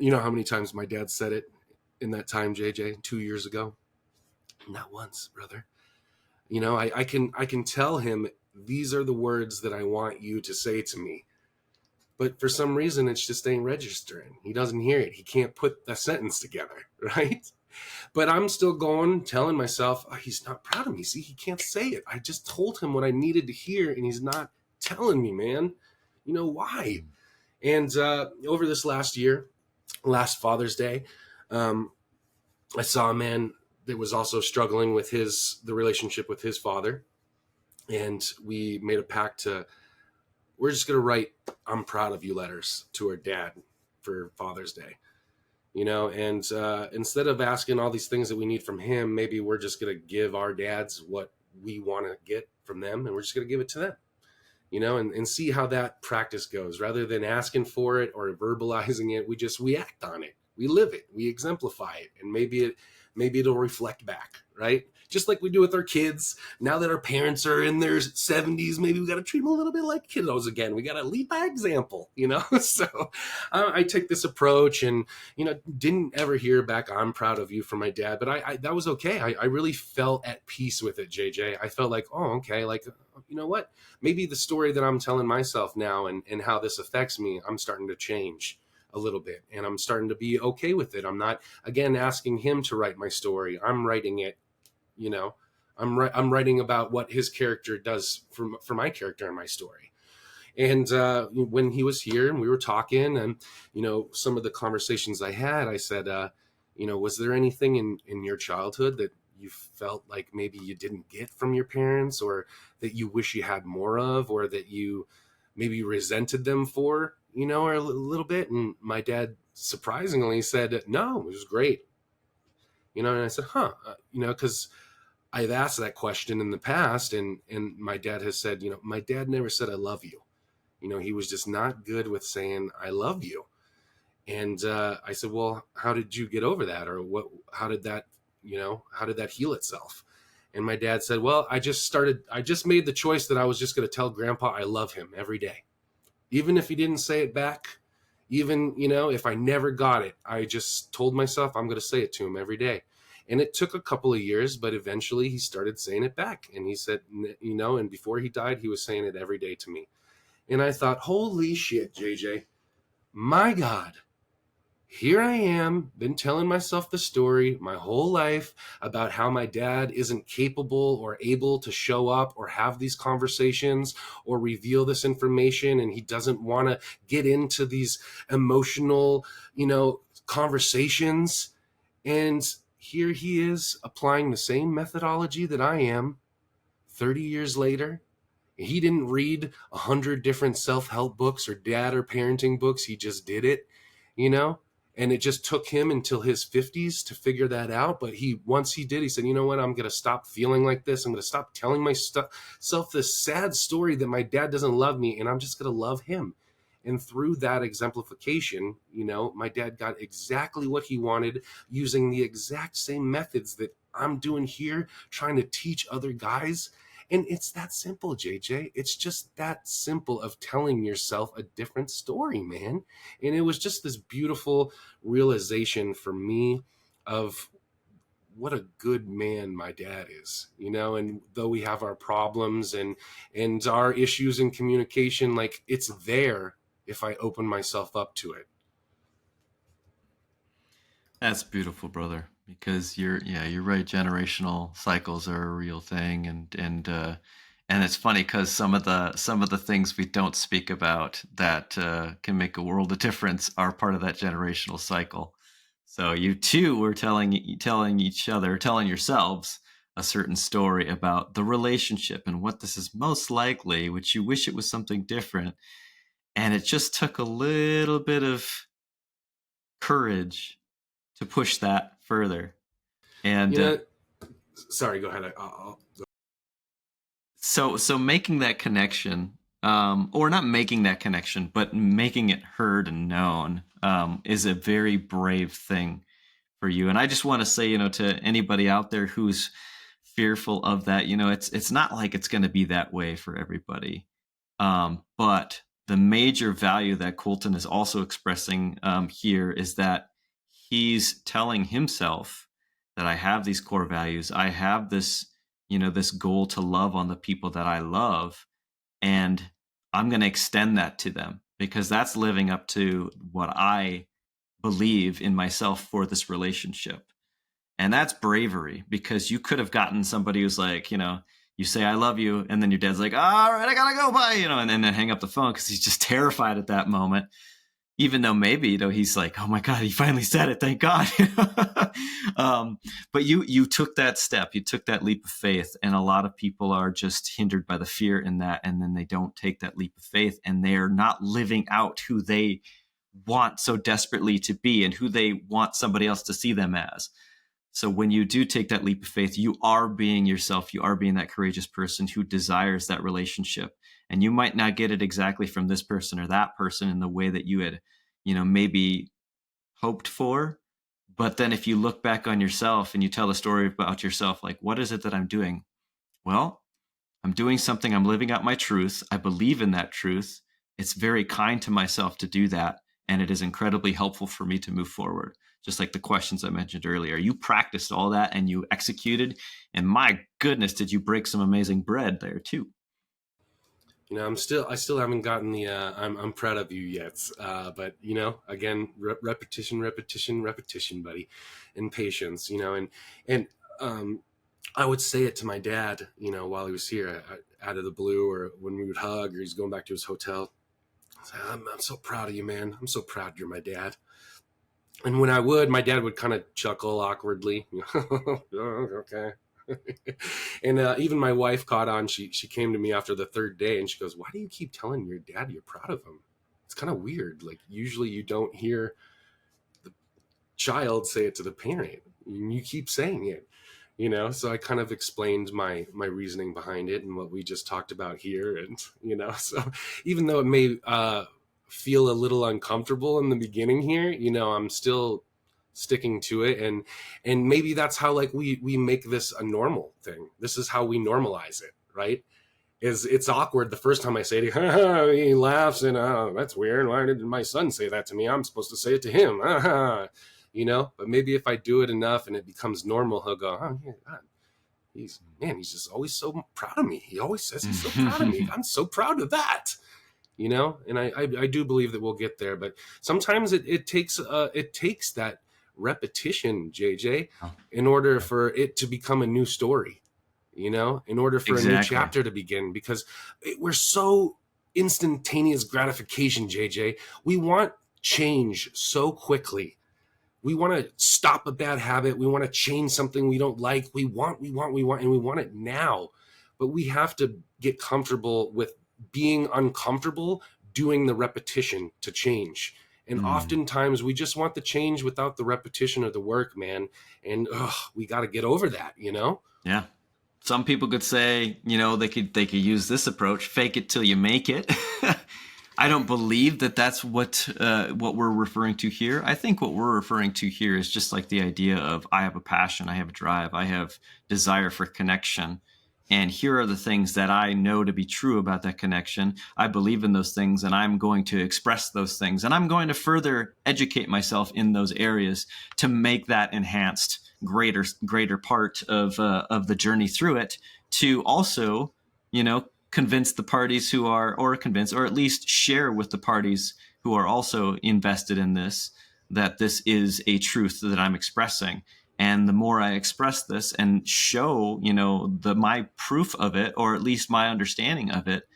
You know how many times my dad said it in that time, JJ, 2 years ago? Not once, brother. I can tell him these are the words that I want you to say to me. But for some reason, it's just ain't registering. He doesn't hear it. He can't put the sentence together, right? But I'm still going, telling myself, oh, he's not proud of me. See, he can't say it. I just told him what I needed to hear, and he's not telling me, man. Why? And over this last year, last Father's Day, I saw a man that was also struggling with the relationship with his father. And we made a pact we're just going to write "I'm proud of you" letters to our dad for Father's Day, and instead of asking all these things that we need from him, maybe we're just going to give our dads what we want to get from them, and we're just going to give it to them, and see how that practice goes. Rather than asking for it or verbalizing it, we act on it, we live it, we exemplify it, and maybe it'll reflect back, right? Just like we do with our kids. Now that our parents are in their 70s, maybe we got to treat them a little bit like kiddos again. We got to lead by example, So I take this approach, and didn't ever hear back "I'm proud of you" from my dad, but I that was okay. I really felt at peace with it, JJ. I felt like, oh, okay, like, you know what? Maybe the story that I'm telling myself now and how this affects me, I'm starting to change a little bit, and I'm starting to be okay with it. I'm not, again, asking him to write my story. I'm writing it. I'm writing about what his character does for my character in my story. And when he was here and we were talking, and some of the conversations I had, I said, was there anything in your childhood that you felt like maybe you didn't get from your parents, or that you wish you had more of, or that you maybe resented them for, or a little bit? And my dad surprisingly said, no, it was great. And I said, because I've asked that question in the past, and my dad has said, my dad never said "I love you." He was just not good with saying "I love you." And I said, well, how did you get over that? Or how did that heal itself? And my dad said, well, I just made the choice that I was just going to tell Grandpa I love him every day. Even if he didn't say it back, even, if I never got it, I just told myself I'm going to say it to him every day. And it took a couple of years, but eventually he started saying it back. And he said, and before he died, he was saying it every day to me. And I thought, holy shit, JJ, my God, here I am, been telling myself the story my whole life about how my dad isn't capable or able to show up or have these conversations or reveal this information. And he doesn't want to get into these emotional, conversations. And here he is applying the same methodology that I am 30 years later. He didn't read 100 different self-help books or dad or parenting books. He just did it, and it just took him until his 50s to figure that out. But once he did, he said, you know what? I'm going to stop feeling like this. I'm going to stop telling myself this sad story that my dad doesn't love me, and I'm just going to love him. And through that exemplification, my dad got exactly what he wanted, using the exact same methods that I'm doing here, trying to teach other guys. And it's that simple, JJ. It's just that simple of telling yourself a different story, man. And it was just this beautiful realization for me of what a good man my dad is, and though we have our problems and our issues in communication, like, it's there if I open myself up to it. That's beautiful, brother, because you're right. Generational cycles are a real thing, and it's funny because some of the things we don't speak about that can make a world of difference are part of that generational cycle. So you too were telling yourselves a certain story about the relationship and what this is most likely, which you wish it was something different. And it just took a little bit of courage to push that further. And sorry, go ahead. So making that connection, or not making that connection, but making it heard and known, is a very brave thing for you. And I just want to say, to anybody out there who's fearful of that. It's not like it's going to be that way for everybody. But the major value that Colton is also expressing here is that he's telling himself that I have these core values. I have this, this goal to love on the people that I love, and I'm going to extend that to them because that's living up to what I believe in myself for this relationship. And that's bravery, because you could have gotten somebody who's like, you say, I love you. And then your dad's like, all right, I gotta go, bye, and then hang up the phone because he's just terrified at that moment. Even though maybe, he's like, oh my God, he finally said it. Thank God. But you took that step, you took that leap of faith. And a lot of people are just hindered by the fear in that. And then they don't take that leap of faith, and they're not living out who they want so desperately to be and who they want somebody else to see them as. So when you do take that leap of faith, you are being yourself. You are being that courageous person who desires that relationship. And you might not get it exactly from this person or that person in the way that you had, maybe hoped for. But then if you look back on yourself and you tell a story about yourself, like, what is it that I'm doing? Well, I'm doing something. I'm living out my truth. I believe in that truth. It's very kind to myself to do that. And it is incredibly helpful for me to move forward. Just like the questions I mentioned earlier. You practiced all that and you executed. And my goodness, did you break some amazing bread there too. I still haven't gotten the I'm proud of you yet. But again, repetition, buddy, and patience. And I would say it to my dad, while he was here, out of the blue, or when we would hug, or he's going back to his hotel. I'm so proud of you, man. I'm so proud you're my dad. And when I would, my dad would kind of chuckle awkwardly. Oh, okay. And even my wife caught on. She came to me after the third day and she goes, why do you keep telling your dad you're proud of him? It's kind of weird. Like, usually you don't hear the child say it to the parent. You keep saying it, so I kind of explained my reasoning behind it and what we just talked about here. And, so even though it may feel a little uncomfortable in the beginning here, I'm still sticking to it, and maybe that's how, like, we make this a normal thing. This is how we normalize it, right? It's awkward the first time I say it, he laughs, and that's weird, why did my son say that to me? I'm supposed to say it to him. But maybe if I do it enough and it becomes normal, he'll go, oh yeah, God, he's just always so proud of me. He always says he's so proud of me. I'm so proud of that. And I do believe that we'll get there, but sometimes it takes that repetition, JJ, in order for it to become a new story, in order for a new chapter to begin, because we're so instantaneous gratification, JJ. We want change so quickly. We want to stop a bad habit. We want to change something we don't like. We want, and we want it now, but we have to get comfortable with being uncomfortable doing the repetition to change. And oftentimes we just want the change without the repetition or the work, man. And we got to get over that, Yeah. Some people could say, they could use this approach, fake it till you make it. I don't believe that that's what we're referring to here. I think what we're referring to here is just like the idea of, I have a passion, I have a drive, I have desire for connection. And here are the things that I know to be true about that connection. I believe in those things, and I'm going to express those things. And I'm going to further educate myself in those areas to make that enhanced, greater part of the journey through it, to also, convince the parties who are, or at least share with the parties who are also invested in this, that this is a truth that I'm expressing. And the more I express this and show, my proof of it, or at least my understanding of it,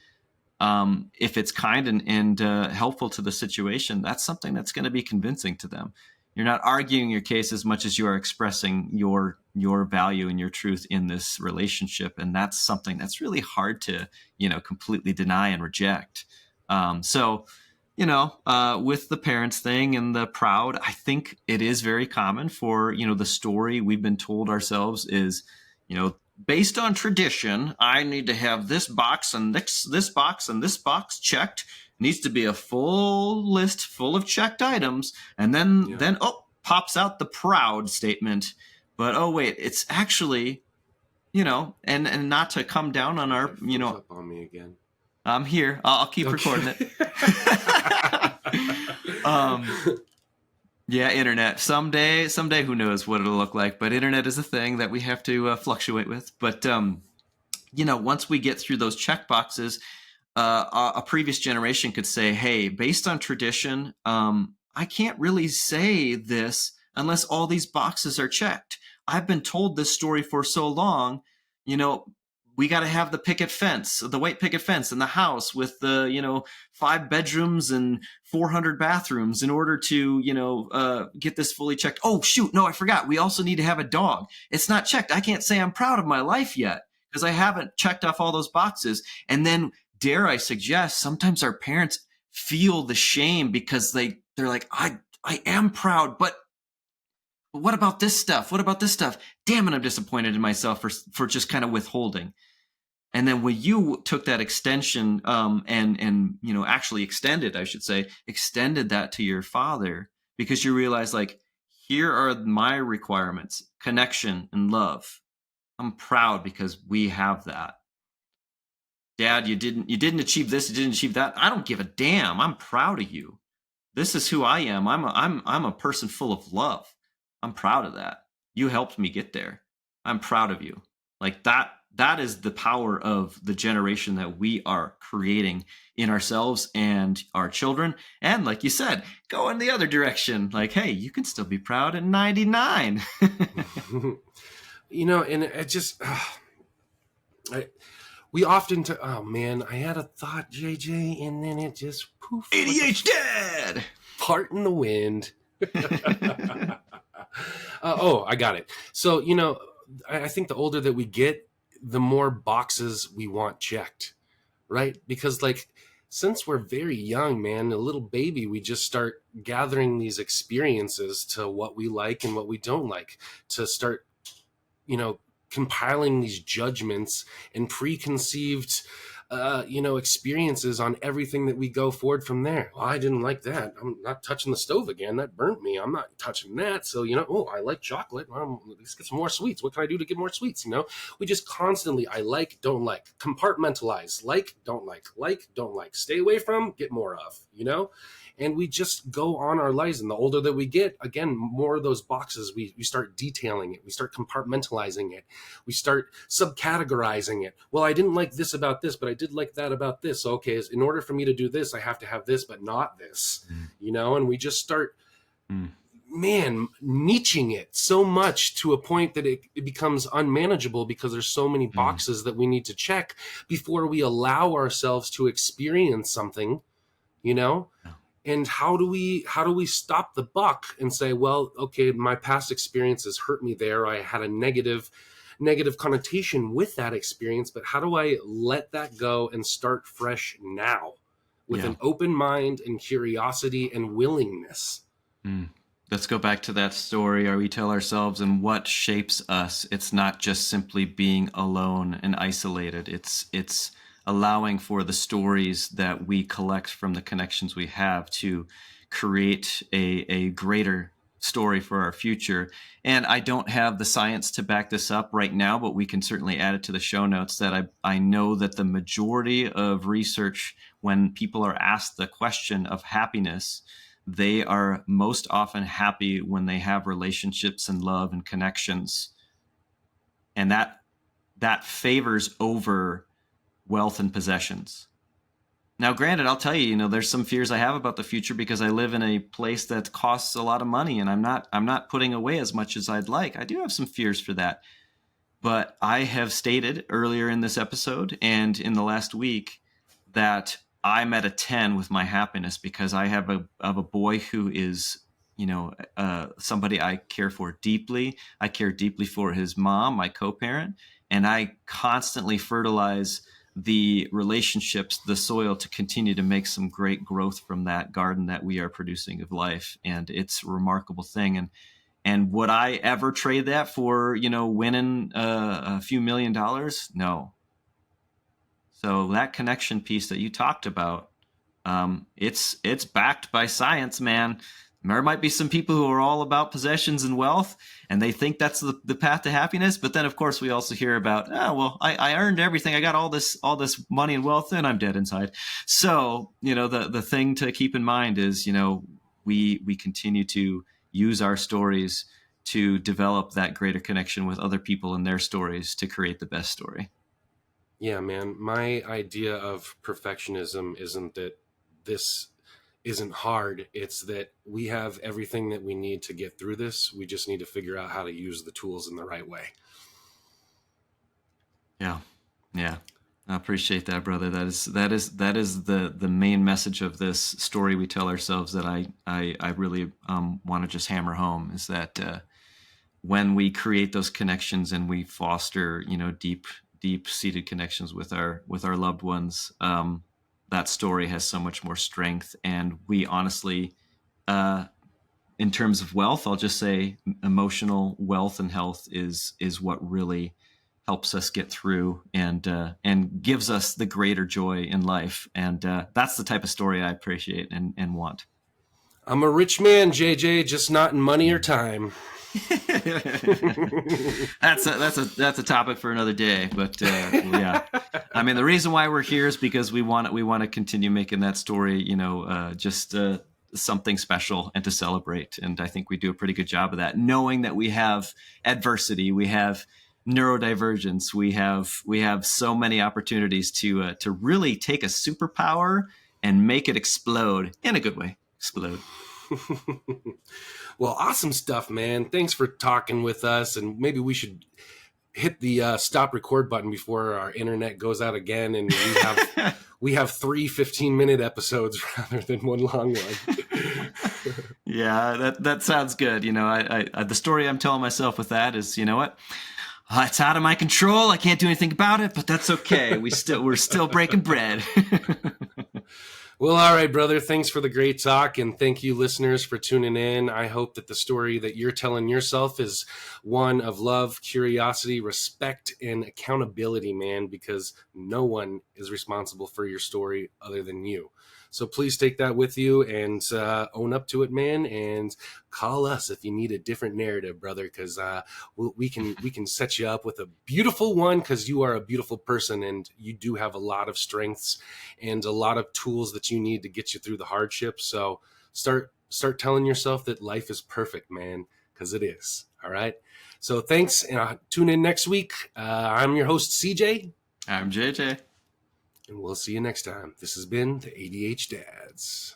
if it's kind and helpful to the situation, that's something that's going to be convincing to them. You're not arguing your case as much as you are expressing your value and your truth in this relationship. And that's something that's really hard to, completely deny and reject. With the parents thing and the proud, I think it is very common for, the story we've been told ourselves is, based on tradition, I need to have this box and this box and this box checked. It needs to be a full list full of checked items. And then pops out the proud statement. But, oh, wait, it's actually, and not to come down on our, Up on me again. I'm here. I'll keep recording it. Yeah, internet. Someday, who knows what it'll look like? But internet is a thing that we have to fluctuate with. But once we get through those check boxes, a previous generation could say, "Hey, based on tradition, I can't really say this unless all these boxes are checked. I've been told this story for so long. We got to have the picket fence, the white picket fence in the house with the 5 bedrooms and 400 bathrooms in order to get this fully checked. Oh shoot, no, I forgot. We also need to have a dog. It's not checked. I can't say I'm proud of my life yet because I haven't checked off all those boxes." And then, dare I suggest, sometimes our parents feel the shame because they're like, I am proud, but what about this stuff? What about this stuff? Damn it, I'm disappointed in myself for just kind of withholding. And then when you took that extension and actually extended that to your father, because you realize, like, here are my requirements: connection and love. I'm proud because we have that. Dad, you didn't achieve this, you didn't achieve that. I don't give a damn. I'm proud of you. This is who I am. I'm a person full of love. I'm proud of that. You helped me get there. I'm proud of you. Like that is the power of the generation that we are creating in ourselves and our children. And like you said, go in the other direction. Like, hey, you can still be proud at 99. And it just we often oh man, I had a thought, JJ, and then it just poof. ADHDad! Part in the wind. I got it. So, I think the older that we get, the more boxes we want checked, right? Because, like, since we're very young, man, a little baby, we just start gathering these experiences to what we like and what we don't like, to start, compiling these judgments and preconceived experiences on everything that we go forward from there. Well, I didn't like that. I'm not touching the stove again. That burnt me. I'm not touching that. So, I like chocolate. Well, let's get some more sweets. What can I do to get more sweets? We just constantly, I like, don't like, compartmentalize, like, don't like, stay away from, get more of, and we just go on our lives. And the older that we get, again, more of those boxes, we start detailing it. We start compartmentalizing it. We start subcategorizing it. Well, I didn't like this about this, but I did like that about this. So, okay, in order for me to do this, I have to have this, but not this, and we just start, niching it so much to a point that it becomes unmanageable because there's so many boxes that we need to check before we allow ourselves to experience something, And how do we stop the buck and say, well, okay, my past experiences hurt me there. I had a negative connotation with that experience, but how do I let that go and start fresh now with an open mind and curiosity and willingness? Let's go back to that story where we tell ourselves and what shapes us. It's not just simply being alone and isolated. It's allowing for the stories that we collect from the connections we have to create a greater story for our future. And I don't have the science to back this up right now, but we can certainly add it to the show notes that I know that the majority of research, when people are asked the question of happiness, they are most often happy when they have relationships and love and connections. And that favors over wealth and possessions. Now, granted, I'll tell you, there's some fears I have about the future because I live in a place that costs a lot of money and I'm not putting away as much as I'd like. I do have some fears for that. But I have stated earlier in this episode and in the last week that I'm at a 10 with my happiness because I have a boy who is, somebody I care for deeply. I care deeply for his mom, my co-parent, and I constantly fertilize the relationships, the soil, to continue to make some great growth from that garden that we are producing of life. And it's a remarkable thing. And would I ever trade that for, winning a few $1 million? No. So that connection piece that you talked about, it's backed by science, man. There might be some people who are all about possessions and wealth, and they think that's the path to happiness. But then, of course, we also hear about, I earned everything. I got all this money and wealth, and I'm dead inside. So, the thing to keep in mind is, we continue to use our stories to develop that greater connection with other people and their stories to create the best story. Yeah, man. My idea of perfectionism isn't that this isn't hard. It's that we have everything that we need to get through this. We just need to figure out how to use the tools in the right way. Yeah. I appreciate that, brother. That is the main message of this story we tell ourselves that I really want to just hammer home, is that when we create those connections and we foster, deep seated connections with our loved ones, that story has so much more strength. And we honestly, in terms of wealth, I'll just say emotional wealth and health is what really helps us get through and gives us the greater joy in life. And that's the type of story I appreciate and want. I'm a rich man, JJ, just not in money or time. That's a topic for another day, but yeah. I mean, the reason why we're here is because we want to continue making that story, just something special and to celebrate. And I think we do a pretty good job of that, knowing that we have adversity, we have neurodivergence, we have so many opportunities to really take a superpower and make it explode in a good way. Explode. Well, awesome stuff, man. Thanks for talking with us. And maybe we should hit the stop record button before our internet goes out again. And we have 3 15-minute episodes rather than one long one. Yeah, that sounds good. I the story I'm telling myself with that is, what? It's out of my control. I can't do anything about it, but that's okay. We're still breaking bread. Well, all right, brother. Thanks for the great talk, and thank you, listeners, for tuning in. I hope that the story that you're telling yourself is one of love, curiosity, respect, and accountability, man, because no one is responsible for your story other than you. So please take that with you and own up to it, man, and call us if you need a different narrative, brother, because we can set you up with a beautiful one, because you are a beautiful person and you do have a lot of strengths and a lot of tools that you need to get you through the hardship. So start telling yourself that life is perfect, man, because it is. All right. So thanks. Tune in next week. I'm your host, CJ. I'm JJ. And we'll see you next time. This has been the ADHDads.